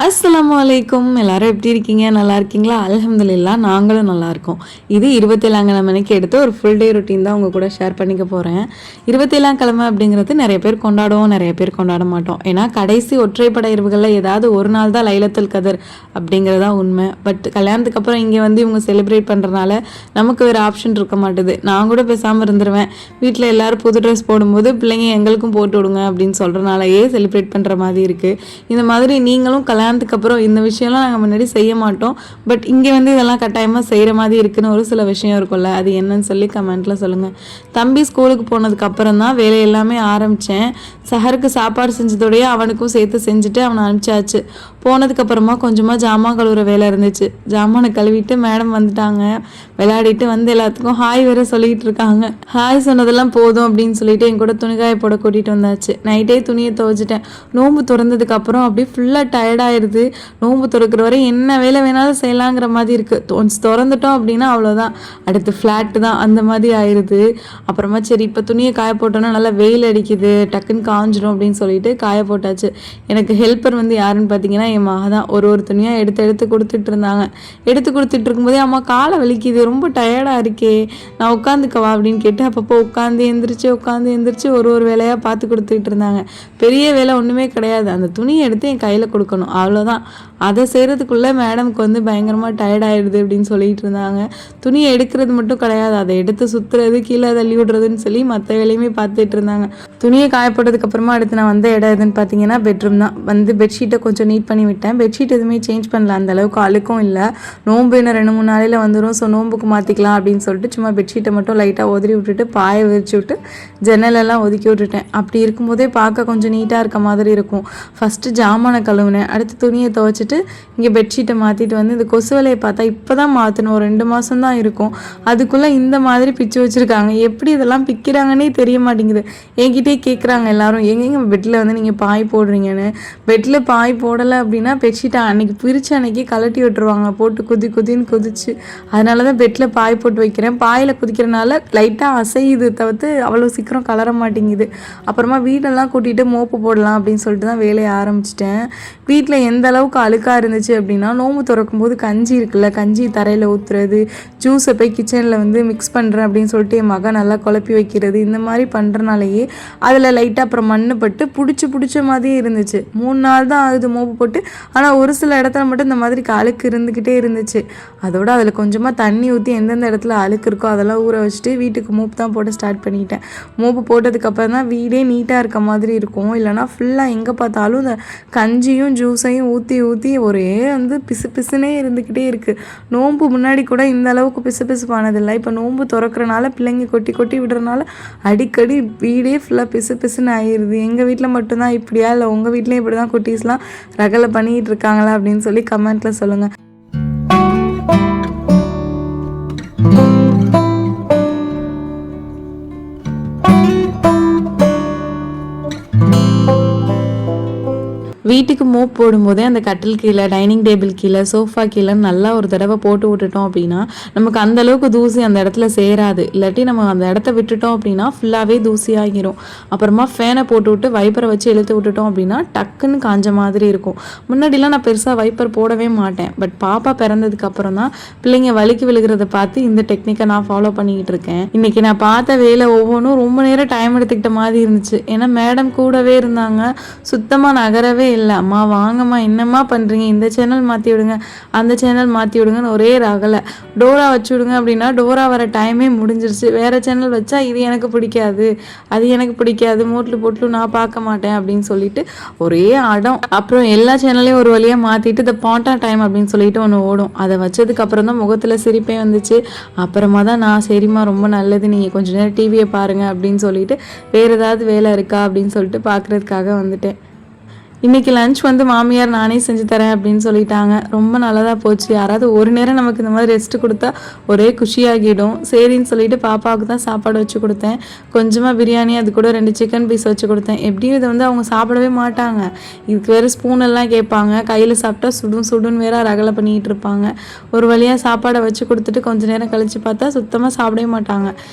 அஸ்ஸலாமு அலைக்கும். எல்லாரும் எப்படி இருக்கீங்க? நல்லா இருக்கீங்களா? அல்ஹம்துலில்லாஹ் நாங்களும் நல்லா இருக்கோம். இது 27ஆம் மணிக்கு எடுத்து ஒரு ஃபுல் டே ரொட்டீன் தான் உங்க கூட ஷேர் பண்ணிக்க போகிறேன். 27ஆம் கிழமை அப்படிங்கிறது நிறைய பேர் கொண்டாடுவோம், நிறைய பேர் கொண்டாட மாட்டோம். ஏன்னா கடைசி ஒற்றைப்படை இரவுகளில் ஏதாவது ஒரு நாள் தான் லைலத்துல் கதர் அப்படிங்கிறதா உண்மை. பட் கல்யாணத்துக்கு அப்புறம் இங்கே வந்து இவங்க செலிப்ரேட் பண்ணுறனால நமக்கு வேறு ஆப்ஷன் இருக்க மாட்டுது. நான் கூட பேசாமல் இருந்துருவேன். வீட்டில் எல்லாரும் புது ட்ரெஸ் போடும்போது பிள்ளைங்க எங்களுக்கும் போட்டு விடுங்க அப்படின்னு சொல்கிறனாலேயே செலிப்ரேட் பண்ணுற மாதிரி இருக்குது. இந்த மாதிரி நீங்களும் கல்யாணத்துக்கு அப்புறம் இந்த விஷயம்லாம் நாங்கள் முன்னாடி செய்ய மாட்டோம், பட் இங்கே வந்து இதெல்லாம் கட்டாயமாக செய்கிற மாதிரி இருக்குன்னு ஒரு சில விஷயம் இருக்கும்ல, அது என்னன்னு சொல்லி கமெண்ட்டில் சொல்லுங்கள். தம்பி ஸ்கூலுக்கு போனதுக்கு அப்புறம் தான் வேலை எல்லாமே ஆரம்பித்தேன். சஹருக்கு சாப்பாடு செஞ்சதோடையே அவனுக்கும் சேர்த்து செஞ்சுட்டு அவனை அனுப்பிச்சாச்சு. போனதுக்கப்புறமா கொஞ்சமாக ஜாமான் கழுவுற வேலை இருந்துச்சு. ஜாமானை கழுவிட்டு மேடம் வந்துட்டாங்க. விளையாடிட்டு வந்து எல்லாத்துக்கும் ஹாய் வேற சொல்லிகிட்டு இருக்காங்க. ஹாய் சொன்னதெல்லாம் போதும் அப்படின்னு சொல்லிட்டு என் கூட துணிக்காய போட கூட்டிகிட்டு வந்தாச்சு. நைட்டே துணியை துவைச்சிட்டேன். நோன்பு திறந்ததுக்கப்புறம் அப்படியே ஃபுல்லாக டயர்டாயிருது. நோன்பு திறக்கிற வரை என்ன வேலை வேணாலும் செய்யலாங்கிற மாதிரி இருக்குது. ஒன்ஸ் திறந்துட்டோம் அப்படின்னா அவ்வளோதான், அடுத்து ஃப்ளாட்டு தான், அந்த மாதிரி ஆயிடுது. அப்புறமா சரி இப்போ துணியை காய போட்டோன்னா நல்லா வெயில் அடிக்குது, டக்குன்னு காஞ்சிடும் அப்படின்னு சொல்லிட்டு காய போட்டாச்சு. எனக்கு ஹெல்ப்பர் வந்து யாருன்னு பார்த்தீங்கன்னா என் மக தான். ஒரு துணியாக எடுத்து கொடுத்துட்டு இருந்தாங்க. எடுத்து கொடுத்துட்டு இருக்கும்போதே அம்மா காலை வலிக்குது, ரொம்ப டயர்டாக இருக்கே, நான் உட்காந்துக்கவா அப்படின்னு கேட்டு அப்பப்போ உட்காந்து எந்திரிச்சு ஒரு வேலையாக பார்த்து கொடுத்துட்டு இருந்தாங்க. பெரிய வேலை ஒன்றுமே கிடையாது. அந்த துணியை எடுத்து என் கையில் கொடுக்கணும், அவ்வளோதான். அதை செய்கிறதுக்குள்ளே மேடமுக்கு வந்து பயங்கரமாக டயர்ட் ஆகிடுது அப்படின்னு சொல்லிட்டு இருந்தாங்க. துணியை எடுக்கிறது மட்டும் கிடையாது, அதை எடுத்து சுற்றுறது, கீழே தள்ளி விடுறதுன்னு சொல்லி மற்ற வேலையுமே பார்த்துட்டு இருந்தாங்க. துணியை காயப்போட்டதுக்கப்புறமா அடுத்து நான் வந்த இடம் எதுன்னு பார்த்தீங்கன்னா பெட்ரூம் தான். வந்து பெட்ஷீட்டை கொஞ்சம் நீட் பண்ணி விட்டேன். பெட்ஷீட் எதுவுமே சேஞ்ச் பண்ணல, அந்த அளவுக்கு அழுக்கும் இல்லை. நோன்பு இன்னும் 2-3 நாளையில் வந்துடும், ஸோ நோன்புக்கு மாற்றிக்கலாம் அப்படின்னு சொல்லிட்டு சும்மா பெட்ஷீட்டை மட்டும் லைட்டாக உதறி விட்டுட்டு பாயை விரிச்சு விட்டு ஜன்னலெல்லாம் ஒதுக்கி விட்டுட்டேன். அப்படி இருக்கும்போதே பார்க்க கொஞ்சம் நீட்டாக இருக்க மாதிரி இருக்கும். ஃபஸ்ட்டு ஜாமானை கழுவுனேன், அடுத்து துணியை துவைச்சிட்டு இங்கே பெட்ஷீட்டை மாற்றிட்டு வந்து இந்த கொசு வலையை பார்த்தா இப்போ தான் மாற்றணும், ஒரு 2 மாதம் தான் இருக்கும், அதுக்குள்ளே இந்த மாதிரி பிச்சு வச்சுருக்காங்க. எப்படி இதெல்லாம் பிக்கிறாங்கன்னே தெரிய மாட்டேங்குது. என்கிட்டே கேட்குறாங்க எல்லாரும், எங்கெங்க பெட்டில் வந்து நீங்கள் பாய் போடுறீங்கன்னு. பெட்டில் பாய் போடலை அப்படின்னா பெட்ஷீட்டை அன்றைக்கி பிரித்து அன்றைக்கி கலட்டி விட்டுருவாங்க, போட்டு குதின்னு குதிச்சு. அதனால தான் பெட்டில் பாய் போட்டு வைக்கிறேன். பாயில் குதிக்கிறனால லைட்டாக அசையுது தவிர்த்து அவ்வளோ சீக்கிரம் கலர மாட்டேங்குது. அப்புறமா வீடெல்லாம் கூட்டிகிட்டு மோப்பு போடலாம் அப்படின்னு சொல்லிட்டு தான் வேலையை ஆரம்பிச்சிட்டேன். வீட்டில் எந்த அளவுக்கு அழுக்காக இருந்துச்சு அப்படின்னா, நோம்பு திறக்கும் போது கஞ்சி இருக்குல்ல, கஞ்சி தரையில் ஊற்றுறது, ஜூஸை போய் கிச்சனில் வந்து மிக்ஸ் பண்ணுறேன் அப்படின்னு சொல்லிட்டு என் மகன் நல்லா குழப்பி வைக்கிறது, இந்த மாதிரி பண்ணுறனாலேயே அதில் லைட்டாக அப்புறம் மண் பட்டு பிடிச்ச மாதிரியே இருந்துச்சு. 3 நாள் தான் ஆகுது மோப்பு போட்டு, ஆனால் ஒரு சில இடத்துல மட்டும் இந்த மாதிரி அழுக்கு இருந்துக்கிட்டே இருந்துச்சு. அதோட அதில் கொஞ்சமாக தண்ணி ஊற்றி எந்தெந்த இடத்துல அழுக்கு இருக்கோ அதெல்லாம் ஊற வச்சுட்டு வீட்டுக்கு மோப்பு தான் போட்டு ஸ்டார்ட் பண்ணிக்கிட்டேன். மோப்பு போட்டதுக்கப்புறம் தான் வீடே நீட்டாக இருக்க மாதிரி இருக்கும். இல்லைனா ஃபுல்லாக எங்கே பார்த்தாலும் இந்த கஞ்சியும் ஜூஸையும் ஊற்றி ஒரே வந்து பிசுனே இருந்துக்கிட்டே இருக்குது. நோன்பு முன்னாடி கூட இந்த அளவுக்கு பிசுப்பானதில்லை. இப்போ நோன்பு திறக்கிறனால பிள்ளைங்க கொட்டி விடுறதுனால அடிக்கடி வீடே ஃபுல்லாக பிசுன்னு ஆயிடுது. எங்கள் வீட்டில் மட்டும்தான் இப்படியா, இல்லை உங்கள் வீட்லேயும் இப்படி தான் குட்டீஸ்லாம் ரகலை பண்ணிகிட்டு இருக்காங்களா அப்படின்னு சொல்லி கமெண்ட்டில் சொல்லுங்கள். வீட்டுக்கு மோப் போடும்போதே அந்த கட்டில் கீழே, டைனிங் டேபிள் கீழே, சோஃபா கீழே நல்லா ஒரு தடவை போட்டு விட்டுட்டோம் அப்படின்னா நமக்கு அந்த அளவுக்கு தூசி அந்த இடத்துல சேராது. இல்லாட்டி நம்ம அந்த இடத்த விட்டுட்டோம் அப்படின்னா ஃபுல்லாகவே தூசி ஆகிரும். அப்புறமா ஃபேனை போட்டு விட்டு வைப்பரை வச்சு இழுத்து விட்டுட்டோம் அப்படின்னா டக்குன்னு காஞ்ச மாதிரி இருக்கும். முன்னாடிலாம் நான் பெருசாக வைப்பர் போடவே மாட்டேன், பட் பாப்பா பிறந்ததுக்கு அப்புறம் தான் பிள்ளைங்க வலிக்கு விழுகிறத பார்த்து இந்த டெக்னிக்கை நான் ஃபாலோ பண்ணிக்கிட்டு இருக்கேன். இன்னைக்கு நான் பார்த்த வேலை ஒவ்வொன்றும் ரொம்ப நேரம் டைம் எடுத்துக்கிட்ட மாதிரி இருந்துச்சு. ஏன்னா மேடம் கூடவே இருந்தாங்க, சுத்தமாக நகரவே இல்லை. அம்மா வாங்கம்மா, என்னம்மா பண்ணுறீங்க, இந்த சேனல் மாற்றி விடுங்க, அந்த சேனல் மாற்றி விடுங்கன்னு ஒரே ரகலை. டோரா வச்சு விடுங்க அப்படின்னா டோரா வர டைமே முடிஞ்சிருச்சு. வேறு சேனல் வச்சா இது எனக்கு பிடிக்காது, அது எனக்கு பிடிக்காது, மோட்லு நான் பார்க்க மாட்டேன் அப்படின்னு சொல்லிட்டு ஒரே அடம். அப்புறம் எல்லா சேனலையும் ஒரு வழியாக மாற்றிட்டு த பாண்டா டைம் அப்படின்னு சொல்லிட்டு ஒன்று ஓடும். அதை வச்சதுக்கு அப்புறம் தான் முகத்தில் சிரிப்பே வந்துச்சு. அப்புறமா தான் நான் சரிம்மா ரொம்ப நல்லது, நீங்கள் கொஞ்சம் நேரம் டிவியை பாருங்கள் அப்படின்னு சொல்லிட்டு வேறு ஏதாவது வேலை இருக்கா அப்படின்னு சொல்லிட்டு பார்க்குறதுக்காக வந்துட்டேன். இன்றைக்கி லன்ச் வந்து மாமியார் நானே செஞ்சு தரேன் அப்படின்னு சொல்லிட்டாங்க. ரொம்ப நல்லதாக போச்சு. யாராவது ஒரு நேரம் நமக்கு இந்த மாதிரி ரெஸ்ட்டு கொடுத்தா ஒரே குஷியாகிடும். சரின்னு சொல்லிட்டு பாப்பாவுக்கு தான் சாப்பாடு வச்சு கொடுத்தேன். கொஞ்சமாக பிரியாணி, அது கூட 2 சிக்கன் பீஸ் வச்சு கொடுத்தேன். எப்படியும் இதை வந்து அவங்க சாப்பிடவே மாட்டாங்க. இதுக்கு வேறு ஸ்பூனெல்லாம் கேட்பாங்க. கையில் சாப்பிட்டா சுடுன்னு வேற ரகலை பண்ணிக்கிட்டு இருப்பாங்க. ஒரு வழியாக சாப்பாடை வச்சு கொடுத்துட்டு கொஞ்சம் நேரம் கழித்து பார்த்தா சுத்தமாக சாப்பிடவே மாட்டாங்க.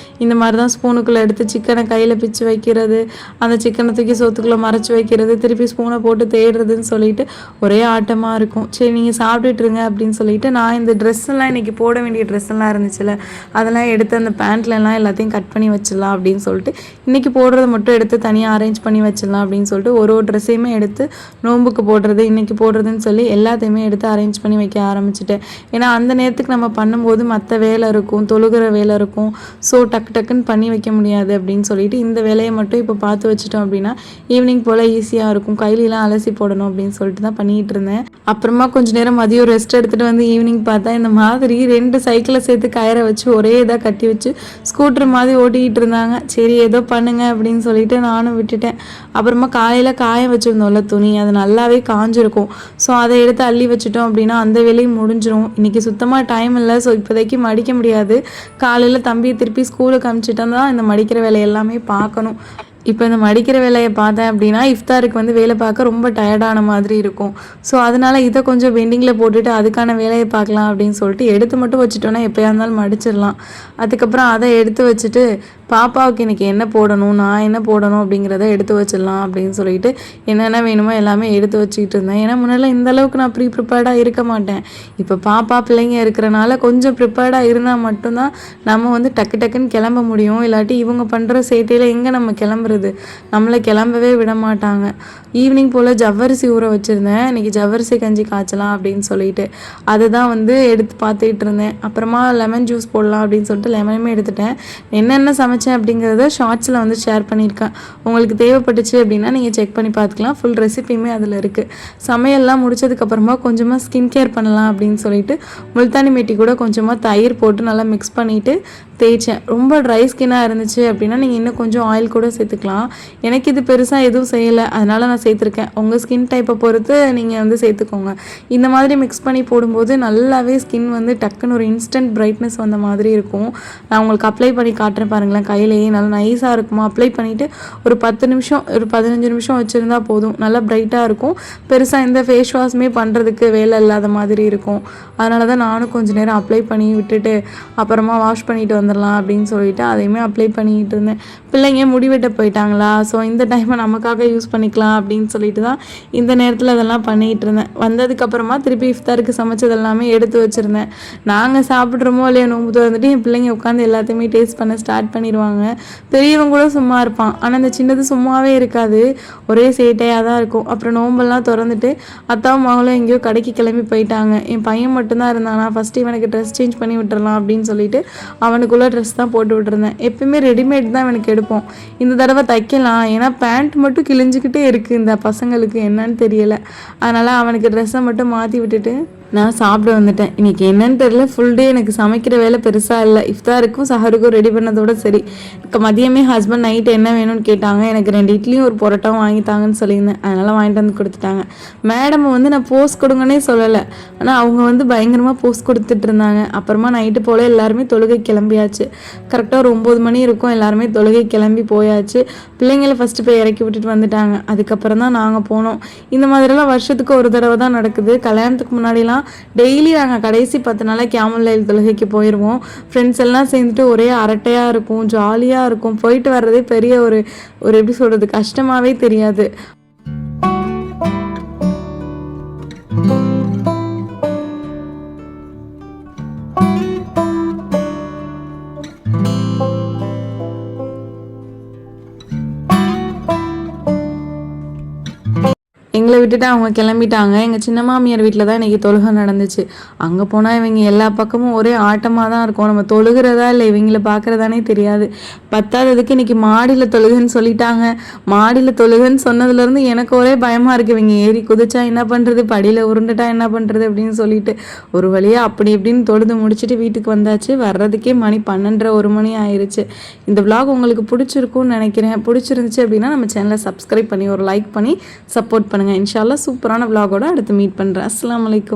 இந்த மாதிரி தான் ஸ்பூனுக்குள்ளே எடுத்து சிக்கனை கையில் பிச்சு வைக்கிறது, அந்த சிக்கனை தூக்கி சோத்துக்குள்ளே மறைச்சி வைக்கிறது, திருப்பி ஸ்பூனை போட்டு போட்டு தேடுறதுன்னு சொல்லிட்டு ஒரே ஆட்டமாக இருக்கும். சரி நீங்கள் சாப்பிட்டுட்டுருங்க அப்படின்னு சொல்லிட்டு நான் இந்த ட்ரெஸ்ஸெல்லாம் இன்றைக்கி போட வேண்டிய ட்ரெஸ்ஸெல்லாம் இருந்துச்சுல்ல, அதெல்லாம் எடுத்து அந்த பேண்ட்லலாம் எல்லாத்தையும் கட் பண்ணி வச்சிடலாம் அப்படின்னு சொல்லிட்டு இன்றைக்கி போடுறத மட்டும் எடுத்து தனியாக அரேஞ்ச் பண்ணி வச்சிடலாம் அப்படின்னு சொல்லிட்டு ஒரு ட்ரெஸ்ஸையுமே எடுத்து நோம்புக்கு போடுறது இன்றைக்கி போடுறதுன்னு சொல்லி எல்லாத்தையுமே எடுத்து அரேஞ்ச் பண்ணி வைக்க ஆரம்பிச்சிட்டேன். ஏன்னா அந்த நேரத்துக்கு நம்ம பண்ணும்போது மற்ற வேலை இருக்கும், தொழுகிற வேலை இருக்கும். ஸோ டக்குன்னு பண்ணி வைக்க முடியாது அப்படின்னு சொல்லிட்டு இந்த வேலையை மட்டும் இப்போ பார்த்து வச்சுட்டோம் அப்படின்னா ஈவினிங் போல் ஈஸியாக இருக்கும். கையிலலாம் அலசி போடணும் அப்படின்னு சொல்லிட்டு தான் பண்ணிகிட்டு இருந்தேன். அப்புறமா கொஞ்சம் நேரம் மதியம் ரெஸ்ட் எடுத்துகிட்டு வந்து ஈவினிங் பார்த்தா இந்த மாதிரி 2 சைக்கிளை சேர்த்து கயிறை வச்சு ஒரே இதாக கட்டி வச்சு ஸ்கூட்டர் மாதிரி ஓட்டிக்கிட்டு இருந்தாங்க. சரி ஏதோ பண்ணுங்க அப்படின்னு சொல்லிட்டு நானும் விட்டுட்டேன். அப்புறமா காலையில் காய வச்சுருந்தோம்ல துணி, அது நல்லாவே காஞ்சிருக்கும். ஸோ அதை எடுத்து அள்ளி வச்சுட்டோம் அப்படின்னா அந்த வேலையும் முடிஞ்சிடும். இன்றைக்கி சுத்தமாக டைம் இல்லை. ஸோ இப்போதைக்கு மடிக்க முடியாது. காலையில் தம்பியை திருப்பி ஸ்கூலுக்கு அனுப்பிச்சிட்டா தான் இந்த மடிக்கிற வேலை எல்லாமே பார்க்கணும். இப்போ இந்த மடிக்கிற வேலையை பார்த்தேன் அப்படின்னா இஃப்தாருக்கு வந்து வேலை பார்க்க ரொம்ப டயர்டான மாதிரி இருக்கும். ஸோ அதனால் இதை கொஞ்சம் பெண்டிங்கில் போட்டுட்டு அதுக்கான வேலையை பார்க்கலாம் அப்படின்னு சொல்லிட்டு எடுத்து மட்டும் வச்சுட்டோன்னா எப்போயா இருந்தாலும் மடிச்சிடலாம். அதுக்கப்புறம் அதை எடுத்து வச்சுட்டு பாப்பாவுக்கு இன்றைக்கி என்ன போடணும், நான் என்ன போடணும் அப்படிங்கிறத எடுத்து வச்சிடலாம் அப்படின்னு சொல்லிட்டு என்னென்ன வேணுமோ எல்லாமே எடுத்து வச்சுக்கிட்டு இருந்தேன். ஏன்னா முன்னெல்லாம் இந்த அளவுக்கு நான் ப்ரிப்பேர்டாக இருக்க மாட்டேன். இப்போ பாப்பா பிள்ளைங்க இருக்கிறனால கொஞ்சம் ப்ரிப்பேர்டாக இருந்தால் மட்டும்தான் நம்ம வந்து டக்குன்னு கிளம்ப முடியும். இல்லாட்டி இவங்க பண்ணுற சேட்டையில் எங்கே நம்ம கிளம்புறது, நம்மளை கிளம்பவே விட மாட்டாங்க. ஈவினிங் போல் ஜவ்வரிசி ஊற வச்சுருந்தேன். இன்றைக்கி ஜவ்வரிசி கஞ்சி காய்ச்சலாம் அப்படின்னு சொல்லிட்டு அதை தான் வந்து எடுத்து பார்த்துக்கிட்டு இருந்தேன். அப்புறமா லெமன் ஜூஸ் போடலாம் அப்படின்னு சொல்லிட்டு லெமனுமே எடுத்துட்டேன். என்னென்ன சமைச்சேன் அப்படிங்கிறத ஷார்ட்ஸில் வந்து ஷேர் பண்ணியிருக்கேன். உங்களுக்கு தேவைப்பட்டுச்சு அப்படின்னா நீங்கள் செக் பண்ணி பார்த்துக்கலாம். ஃபுல் ரெசிபியுமே அதில் இருக்குது. சமையல்லாம் முடிச்சதுக்கப்புறமா கொஞ்சமாக ஸ்கின் கேர் பண்ணலாம் அப்படின்னு சொல்லிட்டு முல்தானி மெட்டி கூட கொஞ்சமாக தயிர் போட்டு நல்லா மிக்ஸ் பண்ணிவிட்டு தேய்ச்சேன். ரொம்ப ட்ரை ஸ்கின்னாக இருந்துச்சு அப்படின்னா நீங்கள் இன்னும் கொஞ்சம் ஆயில் கூட சேர்த்துக்கலாம். எனக்கு இது பெருசாக எதுவும் செய்யலை, அதனால் நான் சேர்த்துருக்கேன். உங்கள் ஸ்கின் டைப்பை பொறுத்து நீங்கள் வந்து சேர்த்துக்கோங்க. இந்த மாதிரி மிக்ஸ் பண்ணி போடும்போது நல்லாவே ஸ்கின் வந்து டக்குன்னு ஒரு இன்ஸ்டன்ட் பிரைட்னஸ் வந்த மாதிரி இருக்கும். நான் உங்களுக்கு அப்ளை பண்ணி காட்டுறேன் பாருங்களேன். கையிலேயே நல்லா நைஸாக இருக்குமா. அப்ளை பண்ணிவிட்டு ஒரு 10 நிமிஷம் ஒரு 15 நிமிஷம் வச்சுருந்தா போதும். நல்லா பிரைட்டாக இருக்கும். பெருசாக எந்த ஃபேஸ் வாஷுமே பண்ணுறதுக்கு வேலை இல்லாத மாதிரி இருக்கும். அதனால தான் நானும் கொஞ்சம் நேரம் அப்ளை பண்ணி விட்டுட்டு அப்புறமா வாஷ் பண்ணிட்டு வந்துடலாம் அப்படின்னு சொல்லிட்டு அதையுமே அப்ளை பண்ணிக்கிட்டு இருந்தேன். பிள்ளைங்க முடிவெட்ட போயிட்டாங்களா, ஸோ இந்த டைமை நமக்காக யூஸ் பண்ணிக்கலாம் அப்படின்னு சொல்லிட்டு தான் இந்த நேரத்தில் அதெல்லாம் பண்ணிகிட்டு இருந்தேன். வந்ததுக்கப்புறமா திருப்பி இஃப்தாருக்கு சமைச்சது எல்லாமே எடுத்து வச்சுருந்தேன். நாங்கள் சாப்பிட்றோமோ இல்லையோ நோம்பு வந்துட்டு என் பிள்ளைங்க உட்காந்து எல்லாத்தையுமே டேஸ்ட் பண்ண ஸ்டார்ட் பண்ணிடுவாங்க. பெரியவங்க கூட சும்மா இருப்பான், ஆனால் அந்த சின்னது சும்மாவே இருக்காது, ஒரே சேட்டையாக தான் இருக்கும். அப்புறம் நோம்பெல்லாம் திறந்துட்டு அத்தாவும் மகளும் எங்கேயோ கடைக்கு கிளம்பி போயிட்டாங்க. என் பையன் மட்டும்தான் இருந்தானா. ஃபஸ்ட்டு இவனுக்கு ட்ரெஸ் சேஞ்ச் பண்ணி விட்டுறலாம் அப்படின்னு சொல்லிட்டு அவனுக்குள்ளே ட்ரெஸ் தான் போட்டு விட்டுருந்தேன். எப்பயுமே ரெடிமேட் தான் இவனுக்கு எடுப்போம். இந்த தடவை தைக்கலாம், ஏன்னா பேண்ட் மட்டும் கிழிஞ்சிக்கிட்டே இருக்குது இந்த பசங்களுக்கு, என்னன்னு தெரியலை. அதனால் அவனுக்கு ட்ரெஸ்ஸை மட்டும் மாற்றி விட்டுட்டு நான் சாப்பிட வந்துட்டேன். இன்றைக்கி என்னன்னு தெரியல, ஃபுல் டே எனக்கு சமைக்கிற வேலை பெருசாக இல்லை. இஃப்தாருக்கும் சஹருக்கும் ரெடி பண்ணதோட சரி. மதியமே ஹஸ்பண்ட் நைட்டு என்ன வேணும்னு கேட்டாங்க. எனக்கு 2 இட்லியும் ஒரு பரோட்டாவும் வாங்கித்தாங்கன்னு சொல்லியிருந்தேன். அதனால் வாங்கிட்டு வந்து கொடுத்துட்டாங்க. மேடம் வந்து நான் போஸ்ட் கொடுங்கன்னே சொல்லலை, ஆனால் அவங்க வந்து பயங்கரமாக போஸ்ட் கொடுத்துட்டு இருந்தாங்க. அப்புறமா நைட்டு போல் எல்லாருமே தொழுகை கிளம்பியாச்சு. கரெக்டாக ஒரு 9 மணி இருக்கும். எல்லாருமே தொழுகை கிளம்பி போயாச்சு. பிள்ளைங்களை ஃபஸ்ட்டு போய் இறக்கி விட்டுட்டு வந்துட்டாங்க. அதுக்கப்புறம் தான் நாங்கள் போனோம். இந்த மாதிரிலாம் வருஷத்துக்கு ஒரு தடவை தான் நடக்குது. கல்யாணத்துக்கு முன்னாடிலாம் டெய்லி நாங்கள் கடைசி 10 நாளாக கியாமுல் லைல் தொழுகைக்கு போயிடுவோம். ஃப்ரெண்ட்ஸ் எல்லாம் சேர்ந்துட்டு ஒரே அரட்டையாக இருக்கும், ஜாலியாக இருக்கும். போயிட்டு வர்றதே பெரிய ஒரு எப்படி சொல்கிறது, கஷ்டமாகவே தெரியாது. எங்களை விட்டுட்டு அவங்க கிளம்பிட்டாங்க. எங்கள் சின்ன மாமியார் வீட்டில் தான் இன்றைக்கி தொழுகை நடந்துச்சு. அங்கே போனால் இவங்க எல்லா பக்கமும் ஒரே ஆட்டமாக தான் இருக்கும். நம்ம தொழுகிறதா இல்லை இவங்கள பார்க்குறதானே தெரியாது. பத்தாததுக்கு இன்றைக்கி மாடியில் தொழுகைன்னு சொல்லிட்டாங்க. மாடியில் தொழுகைன்னு சொன்னதுலேருந்து எனக்கு ஒரே பயமாக இருக்குது. இவங்க ஏறி குதிச்சா என்ன பண்ணுறது, படியில் உருண்டுட்டா என்ன பண்ணுறது அப்படின்னு சொல்லிட்டு ஒரு வழியாக அப்படி இப்படின்னு தொழுது முடிச்சுட்டு வீட்டுக்கு வந்தாச்சு. வர்றதுக்கே மணி 12:30 1 மணி ஆயிடுச்சு. இந்த விளாக் உங்களுக்கு பிடிச்சிருக்கும்னு நினைக்கிறேன். பிடிச்சிருந்துச்சு அப்படின்னா நம்ம சேனலை சப்ஸ்கிரைப் பண்ணி ஒரு லைக் பண்ணி சப்போர்ட் பண்ணுங்கள். இன்ஷால்லா சூப்பரான விளாகோட அடுத்து மீட் பண்ணுறேன். அஸ்ஸலாமு அலைக்கும்.